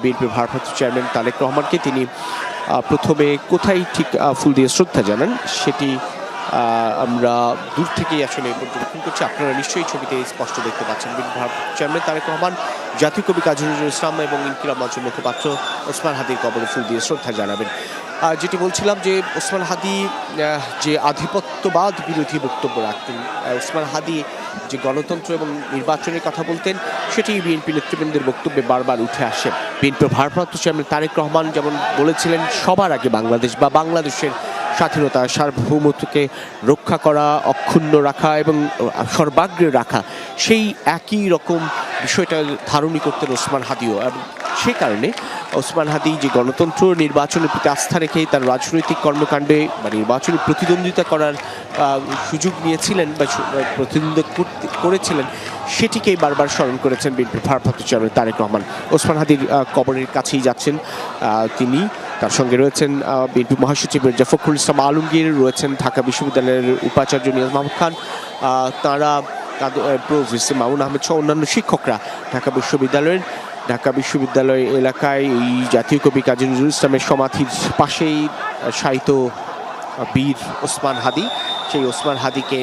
বিএনপির ভারপ্রাপ্ত চেয়ারম্যান তারেক রহমানকে। তিনি প্রথমে কোথায় ঠিক ফুল দিয়ে শ্রদ্ধা জানান সেটি আমরা দূর থেকেই আসলে পর্যবেক্ষণ করছি। আপনারা নিশ্চয়ই ছবিতে স্পষ্ট দেখতে পাচ্ছেন ভারপ্রাপ্ত চেয়ারম্যান তারেক রহমান জাতীয় কবি কাজী নজরুল ইসলাম এবং ইনকিলাব মঞ্চের মুখপাত্র ওসমান হাদির কবরে ফুল দিয়ে শ্রদ্ধা জানাবেন। যেটি বলছিলাম যে ওসমান হাদি যে আধিপত্যবাদ বিরোধী বক্তব্য রাখতেন, ওসমান হাদি যে গণতন্ত্র এবং নির্বাচনের কথা বলতেন, সেটি বিএনপি নেতৃবৃন্দের বক্তব্যে বারবার উঠে আসে। বিএনপির ভারপ্রাপ্ত চেয়ারম্যান তারেক রহমান যেমন বলেছিলেন, সবার আগে বাংলাদেশ বা বাংলাদেশের স্বাধীনতা সার্বভৌমত্বকে রক্ষা করা, অক্ষুণ্ণ রাখা এবং সর্বাগ্রে রাখা, সেই একই রকম বিষয়টা ধারণই করতেন ওসমান হাদিও। এবং সে কারণে ওসমান হাদি যে গণতন্ত্র নির্বাচনের প্রতি আস্থা রেখে তার রাজনৈতিক কর্মকাণ্ডে বা নির্বাচনী প্রতিদ্বন্দ্বিতা করার সুযোগ নিয়েছিলেন বা প্রতিদ্বন্দ্বিতা করেছিলেন, সেটিকেই বারবার স্মরণ করেছেন বিএনপির ভারপ্রাপ্ত চেয়ারম্যান তারেক রহমান। ওসমান হাদির কবরের কাছেই যাচ্ছেন তিনি। তার সঙ্গে রয়েছেন বিএনপি মহাসচিব মির্জা ফখরুল ইসলাম আলমগীর, রয়েছেন ঢাকা বিশ্ববিদ্যালয়ের উপাচার্য নিয়াজ মাহমুদ খান, তাঁরা প্রফেসর মামুন আহমেদ সহ অন্যান্য শিক্ষকরা ঢাকা বিশ্ববিদ্যালয় এলাকায় এই জাতীয় কবি কাজী নজরুল ইসলামের সমাধির পাশেই শায়িত বীর ওসমান হাদি, সেই ওসমান হাদিকে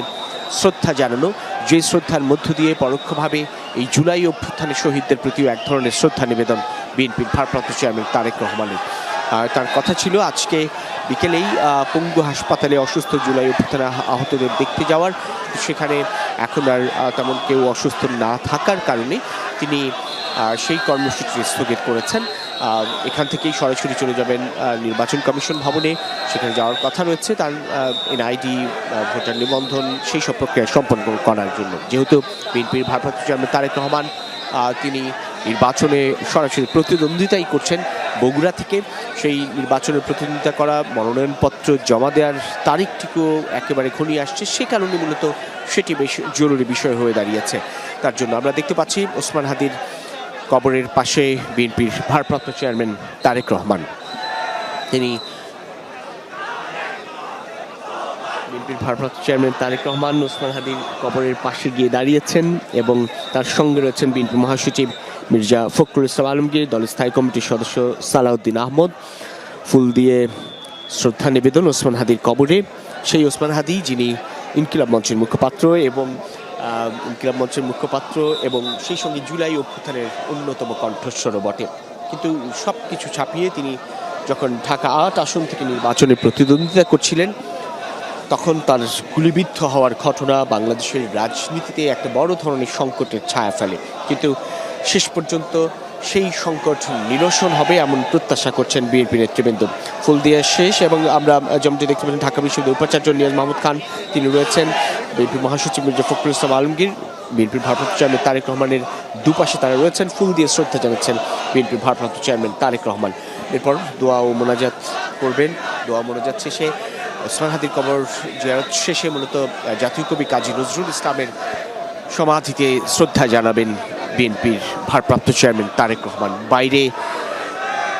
শ্রদ্ধা জানানো, যে শ্রদ্ধার মধ্য দিয়ে পরোক্ষভাবে এই জুলাই অভ্যুত্থানের শহীদদের প্রতিও এক ধরনের শ্রদ্ধা নিবেদন বিএনপির ভারপ্রাপ্ত চেয়ারম্যান তারেক রহমানের। তার কথা ছিল আজকে বিকেলেই পঙ্গু হাসপাতালে অসুস্থ জুলাই অভ্যুত্থানে আহতদের দেখতে যাওয়ার। সেখানে এখন আর তেমন কেউ অসুস্থ না থাকার কারণে তিনি সেই কর্মসূচি স্থগিত করেছেন। এখান থেকেই সরাসরি চলে যাবেন নির্বাচন কমিশন ভবনে, সেখানে যাওয়ার কথা রয়েছে তার এনআইডি, ভোটার নিবন্ধন, সেই সব প্রক্রিয়া সম্পন্ন করার জন্য। যেহেতু বিএনপির ভারপ্রাপ্ত চেয়ারম্যান তারেক রহমান তিনি নির্বাচনে সরাসরি প্রতিদ্বন্দ্বিতাই করছেন বগুড়া থেকে, সেই নির্বাচনের প্রতিদ্বন্দ্বিতা করা মনোনয়নপত্র জমা দেওয়ার তারিখটিকেও একেবারে ঘনিয়ে আসছে, সে কারণে মূলত সেটি বেশ জরুরি বিষয় হয়ে দাঁড়িয়েছে। তার জন্য আমরা দেখতে পাচ্ছি ওসমান হাদির কবরের পাশে বিএনপির ভারপ্রাপ্ত চেয়ারম্যান তারেক রহমান। তিনি বিএনপির ভারপ্রাপ্ত চেয়ারম্যান তারেক রহমান ওসমান হাদির কবরের পাশে গিয়ে দাঁড়িয়েছেন এবং তার সঙ্গে রয়েছেন বিএনপি মহাসচিব মির্জা ফখরুল ইসলাম আলমগীর, দলের স্থায়ী কমিটির সদস্য সালাউদ্দিন আহমদ। ফুল দিয়ে শ্রদ্ধা নিবেদন ওসমান হাদির কবরে। সেই ওসমান হাদি যিনি ইনকিলাব মঞ্চের মুখপাত্র এবং সেই সঙ্গে জুলাই অভ্যুত্থানের অন্যতম কণ্ঠস্বরও বটে। কিন্তু সব কিছু ছাপিয়ে তিনি যখন ঢাকা ৮ আসন থেকে নির্বাচনে প্রতিদ্বন্দ্বিতা করছিলেন, তখন তার গুলিবিদ্ধ হওয়ার ঘটনা বাংলাদেশের রাজনীতিতে একটা বড় ধরনের সংকটের ছায়া ফেলে। কিন্তু শেষ পর্যন্ত সেই সংকট নিরসন হবে এমন প্রত্যাশা করছেন বিএনপি নেতৃবৃন্দ। ফুল দিয়ে শেষ এবং আমরা যেমনটি দেখতে পাচ্ছেন ঢাকা বিশ্ববিদ্যালয়ের উপাচার্য নিয়াজ মাহমুদ খান তিনি রয়েছেন, বিএনপি মহাসচিব মির্জা ফখরুল ইসলাম আলমগীর, বিএনপির ভারপ্রাপ্ত চেয়ারম্যান তারেক রহমানের দুপাশে তারা রয়েছেন, ফুল দিয়ে শ্রদ্ধা জানাচ্ছেন বিএনপির ভারপ্রাপ্ত চেয়ারম্যান তারেক রহমান। এরপর দোয়া ও মোনাজাত করবেন। দোয়া মোনাজাত শেষে ওসমান হাদির কবর জিয়ারত শেষে মূলত জাতীয় কবি কাজী নজরুল ইসলামের সমাধিতে শ্রদ্ধা জানাবেন বিএনপির ভারপ্রাপ্ত চেয়ারম্যান তারেক রহমান। বাইরে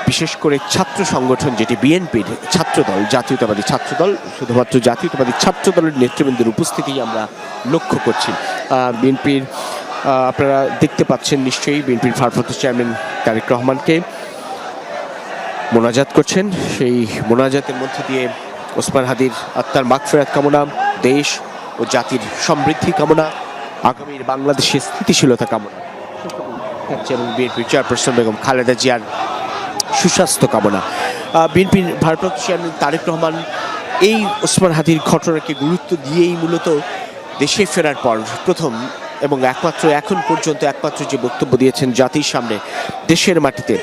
বিশেষ করে ছাত্র সংগঠন যেটি বিএনপির ছাত্রদল, জাতীয়তাবাদী ছাত্রদল, শুধুমাত্র জাতীয়তাবাদী ছাত্রদলের নেতৃবৃন্দের উপস্থিতি আমরা লক্ষ্য করছি। বিএনপির আপনারা দেখতে পাচ্ছেন নিশ্চয়ই বিএনপির ভারপ্রাপ্ত চেয়ারম্যান তারেক রহমানকে মোনাজাত করছেন। সেই মোনাজাতের মধ্য দিয়ে ওসমান হাদির আত্মার মাগফিরাত কামনা, দেশ ও জাতির সমৃদ্ধি কামনা, আগামীর বাংলাদেশের স্থিতিশীলতা কামনা এবং বিএনপির চেয়ারপারসন বেগম খালেদা জিয়ার সুস্বাস্থ্য কামনা। বিএনপির ভারপ্রাপ্ত চেয়ারম্যান তারেক রহমান এই ওসমান হাদির ঘটনাকে গুরুত্ব দিয়েই মূলত দেশে ফেরার পর প্রথম এবং এখন পর্যন্ত একমাত্র যে বক্তব্য দিয়েছেন জাতির সামনে দেশের মাটিতে,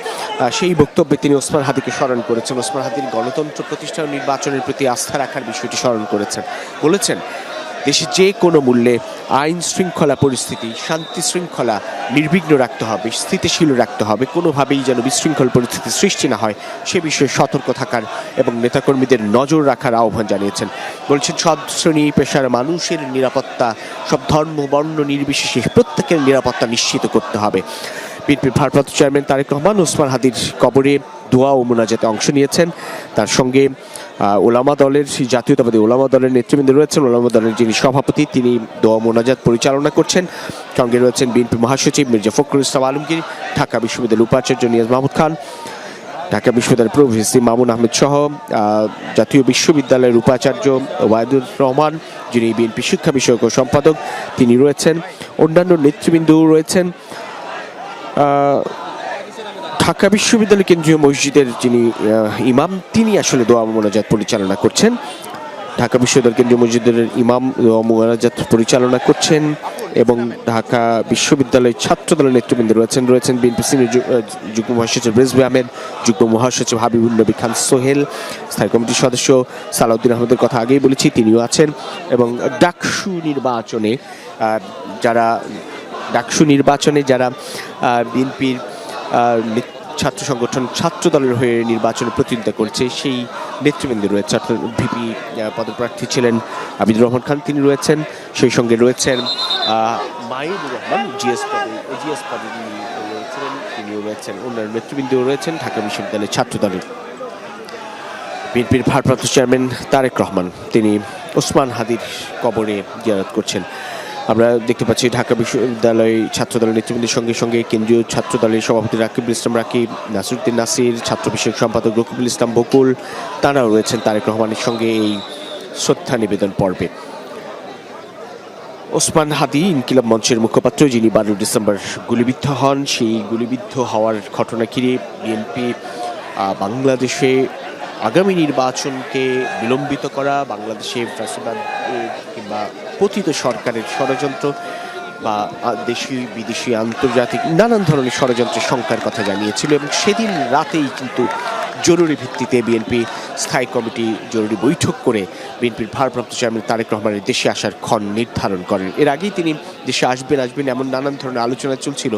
সেই বক্তব্যে তিনি ওসমান হাদিকে স্মরণ করেছেন। ওসমান হাদির গণতন্ত্র প্রতিষ্ঠা ও নির্বাচনের প্রতি আস্থা রাখার বিষয়টি স্মরণ করেছেন। বলেছেন দেশে যে কোনো মূল্যে আইন শৃঙ্খলা পরিস্থিতি, শান্তি শৃঙ্খলা নির্বিঘ্ন রাখতে হবে, স্থিতিশীল রাখতে হবে, কোনোভাবেই যেন বিশৃঙ্খল পরিস্থিতি সৃষ্টি না হয় সে বিষয়ে সতর্ক থাকার এবং নেতাকর্মীদের নজর রাখার আহ্বান জানিয়েছেন। বলছেন সব শ্রেণী পেশার মানুষের নিরাপত্তা, সব ধর্ম বর্ণ নির্বিশেষে প্রত্যেকের নিরাপত্তা নিশ্চিত করতে হবে। বিএনপির ভারপ্রাপ্ত চেয়ারম্যান তারেক রহমান ওসমান হাদির কবরে দোয়া ও মোনাজাতে অংশ নিয়েছেন। তার সঙ্গে ওলামা দলের জাতীয়তাবাদী ওলামা দলের নেতৃবৃন্দ রয়েছেন। ওলামা দলের যিনি সভাপতি তিনি দোয়া মোনাজাত পরিচালনা করছেন। সঙ্গে রয়েছেন বিএনপি মহাসচিব মির্জা ফখরুল ইসলাম আলমগীর, ঢাকা বিশ্ববিদ্যালয়ের উপাচার্য নিয়াজ মাহমুদ খান, ঢাকা বিশ্ববিদ্যালয়ের প্রভিসি মামুন আহমেদ সহ জাতীয় বিশ্ববিদ্যালয়ের উপাচার্য ওবায়দুর রহমান, যিনি বিএনপি শিক্ষা বিষয়ক সম্পাদক, তিনি রয়েছেন। অন্যান্য নেতৃবৃন্দ রয়েছেন। ঢাকা বিশ্ববিদ্যালয় কেন্দ্রীয় মসজিদের যিনি ইমাম তিনি আসলে দোয়া মোনাজাত পরিচালনা করছেন। ঢাকা বিশ্ববিদ্যালয় কেন্দ্রীয় মসজিদের ইমাম দোয়া মোনাজাত পরিচালনা করছেন এবং ঢাকা বিশ্ববিদ্যালয়ের ছাত্র দলের নেতৃবৃন্দ রয়েছেন বিএনপি সিনিয়র যুগ্ম মহাসচিব রেজভী আহমেদ, যুগ্ম মহাসচিব হাবিবুল নবী খান সোহেল, স্থায়ী কমিটির সদস্য সালাউদ্দিন আহমেদের কথা আগেই বলেছি, তিনিও আছেন। এবং ডাকসু নির্বাচনে যারা বিএনপির ছাত্র সংগঠন ছাত্র দলের হয়ে নির্বাচনে প্রতিদ্বন্দ্বিতা করছে সেই নেতৃবৃন্দ রয়েছে। অর্থাৎ ভিপি পদপ্রার্থী ছিলেন আবিদুর রহমান খান, তিনি রয়েছেন। সেই সঙ্গে রয়েছেন মাইনুর রহমান জিএস পদে তিনিও রয়েছেন। অন্যান্য নেতৃবৃন্দ রয়েছেন ঢাকা বিশ্ববিদ্যালয়ের ছাত্র দলের। বিএনপির ভারপ্রাপ্ত চেয়ারম্যান তারেক রহমান তিনি ওসমান হাদির কবরে জিয়ারত করছেন। আমরা দেখতে পাচ্ছি ঢাকা বিশ্ববিদ্যালয় ছাত্র দলের নেতৃবৃন্দের সঙ্গে সঙ্গে কেন্দ্রীয় ছাত্র দলের সভাপতি রাকিবুল ইসলাম রাকিব, নাসিরউদ্দিন নাসির, ছাত্র বিষয়ক সম্পাদক রকিবুল ইসলাম বকুল, তারাও রয়েছেন তারেক রহমানের সঙ্গে এই শ্রদ্ধা নিবেদন পর্বে। ওসমান হাদি ইনকিলাব মঞ্চের মুখপাত্র, যিনি 12 ডিসেম্বর গুলিবিদ্ধ হন। সেই গুলিবিদ্ধ হওয়ার ঘটনা ঘিরে বিএনপি বাংলাদেশে আগামী নির্বাচনকে বিলম্বিত করা, বাংলাদেশে ফ্যাসিবাদ কিংবা পতিত সরকারের ষড়যন্ত্র বা দেশি বিদেশি আন্তর্জাতিক নানান ধরনের ষড়যন্ত্রের শঙ্কার কথা জানিয়েছিল এবং সেদিন রাতেই কিন্তু জরুরি ভিত্তিতে বিএনপি স্থায়ী কমিটি জরুরি বৈঠক করে বিএনপির ভারপ্রাপ্ত চেয়ারম্যান তারেক রহমানের দেশে আসার ক্ষণ নির্ধারণ করেন। এর আগেই তিনি দেশে আসবেন এমন নানান ধরনের আলোচনা চলছিল।